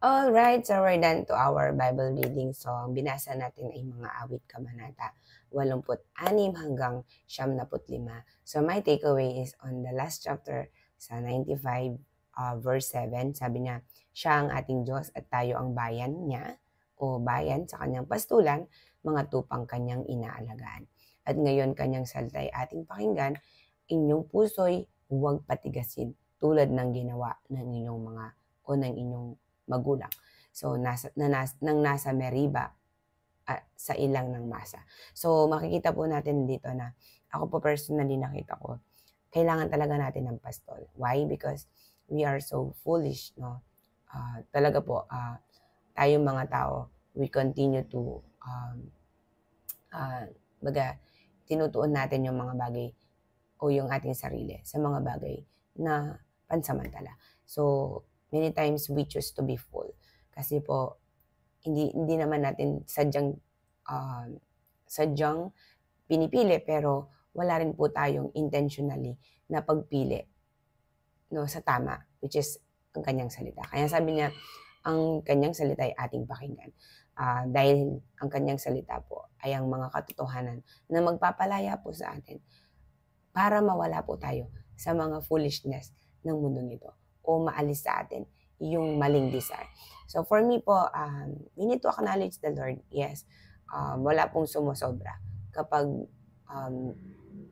Alright, so we're done to our Bible reading. So, ang binasa natin ay mga awit kabanata 86 hanggang 75. So, my takeaway is on the last chapter sa 95 verse 7. Sabi niya, siya ang ating Diyos at tayo ang bayan niya o bayan sa kanyang pastulan, mga tupang kanyang inaalagaan. At ngayon kanyang salita ay ating pakinggan, inyong puso'y huwag patigasin tulad ng ginawa ng inyong mga o ng inyong magulang. So, nang nasa Meriba sa ilang ng masa. So, makikita po natin dito na ako po personally nakita ko, kailangan talaga natin ng pastol. Why? Because we are so foolish, no? Talaga po, tayong mga tao, we continue to baga, tinutuon natin yung mga bagay o yung ating sarili sa mga bagay na pansamantala. So, many times we choose to be full. Kasi po, hindi naman natin sadyang pinipili, pero wala rin po tayong intentionally na pagpili, no, sa tama, which is ang kanyang salita. Kaya sabi niya, ang kanyang salita ay ating pakinggan. Dahil ang kanyang salita po ay ang mga katotohanan na magpapalaya po sa atin para mawala po tayo sa mga foolishness ng mundong ito o maalis sa atin yung maling desire. So for me po, we need to acknowledge the Lord. Yes, wala pong sumusobra kapag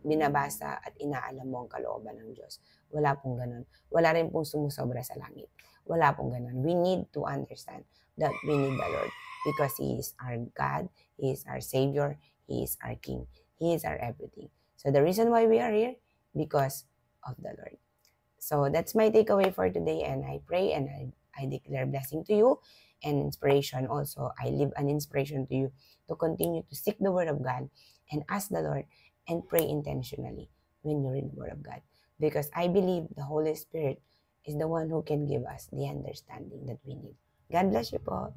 binabasa at inaalam mo ang kalooban ng Diyos. Wala pong ganun. Wala rin pong sumusobra sa langit. Wala pong ganun. We need to understand that we need the Lord because He is our God, He is our Savior, He is our King, He is our everything. So the reason why we are here, because of the Lord. So that's my takeaway for today, and I pray and I declare blessing to you and inspiration also. I leave an inspiration to you to continue to seek the Word of God and ask the Lord and pray intentionally when you read the Word of God. Because I believe the Holy Spirit is the one who can give us the understanding that we need. God bless you po.